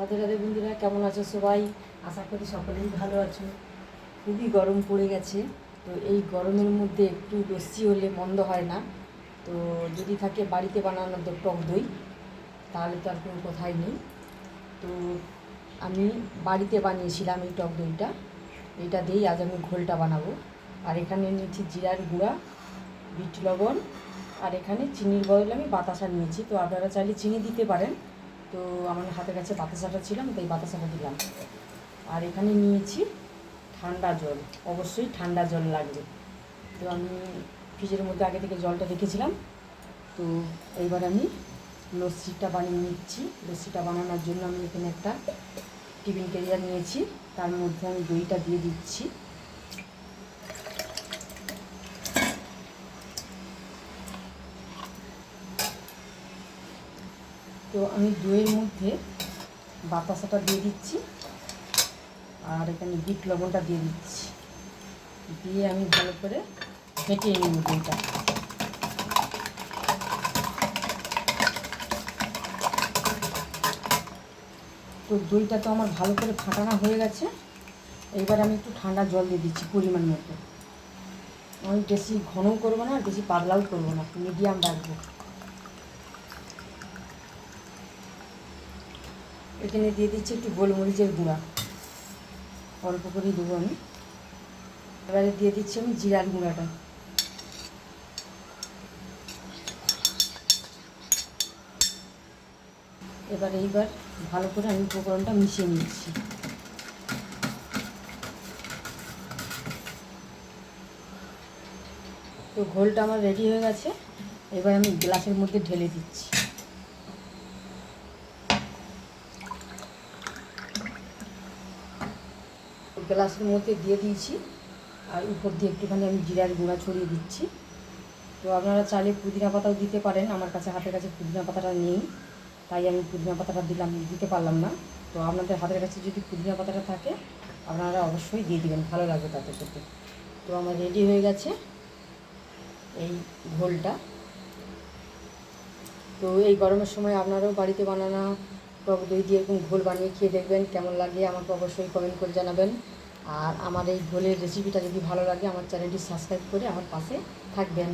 রাধে রাধে বন্ধুরা, কেমন আছো সবাই? আশা করি সকলেই ভালো আছো। খুবই গরম পড়ে গেছে, তো এই গরমের মধ্যে একটু লস্যি হলে মন্দ হয় না। তো যদি থাকে বাড়িতে বানানো টক দই, তাহলে তো আর কোনো কথাই নেই। তো আমি বাড়িতে বানিয়েছিলাম এই টক দইটা, এটা দিয়েই আজ আমি ঘোলটা বানাবো। আর এখানে নিয়েছি জিরার গুঁড়া, বিট লবণ, আর এখানে চিনির বদলে আমি বাতাসা নিয়েছি। তো আপনারা চাইলে চিনি দিতে পারেন, তো আমার হাতের কাছে বাতাসাটা ছিল, তাই বাতাসাটা দিলাম। আর এখানে নিয়েছি ঠান্ডা জল, অবশ্যই ঠান্ডা জল লাগবে। তো আমি ফ্রিজের মধ্যে আগে থেকে জলটা রেখেছিলাম। তো এইবার আমি লস্যিটা বানিয়ে নিচ্ছি। লস্যিটা বানানোর জন্য আমি এখানে একটা টিফিন ক্যারিয়ার নিয়েছি, তার মধ্যে আমি দইটা দিয়ে দিচ্ছি। তো আমি দইয়ের মধ্যে বাতাসাটা দিয়ে দিচ্ছি, আর এখানে বিট লবণটা দিয়ে দিচ্ছি, দিয়ে আমি ভালো করে ফেটিয়ে নেব দইটা। তো দইটা তো আমার ভালো করে ফাটানো হয়ে গেছে। এইবার আমি একটু ঠান্ডা জল দিয়ে দিচ্ছি পরিমাণ মতো। আমি বেশি ঘনও করবো না, আর বেশি পাতলাও করবো না, মিডিয়াম রাখবো। এখানে দিয়ে দিচ্ছি একটু গোলমরিচের গুঁড়া, অল্প করেই দেবো আমি। এবারে দিয়ে দিচ্ছি আমি জিরার গুঁড়াটা। এইবার ভালো করে আমি উপকরণটা মিশিয়ে নিচ্ছি। তো ঘোলটা আমার রেডি হয়ে গেছে। এবার আমি গ্লাসের মধ্যে ঢেলে দিচ্ছি। গ্লাসের মধ্যে দিয়ে দিয়েছি, আর উপর দিয়ে একটুখানি আমি জিরার গুঁড়া ছড়িয়ে দিচ্ছি। তো আপনারা চাইলে পুদিনা পাতাও দিতে পারেন। আমার কাছে হাতের কাছে পুদিনা পাতাটা নেই, তাই আমি পুদিনা পাতাটা দিতে পারলাম না। তো আপনাদের হাতের কাছে যদি পুদিনা পাতাটা থাকে, আপনারা অবশ্যই দিয়ে দিবেন, ভালো লাগবে তাতে খেতে। তো আমার রেডি হয়ে গেছে এই ঘোলটা। তো এই গরমের সময় আপনারাও বাড়িতে বানানো টক দই দিয়ে এরকম ঘোল বানিয়ে খেয়ে দেখবেন, কেমন লাগে আমাকে অবশ্যই কমেন্ট করে জানাবেন। আর আমার এই ঘোলের রেসিপিটা যদি ভালো লাগে, আমার চ্যানেলটি সাবস্ক্রাইব করে আমার পাশে থাকবেন।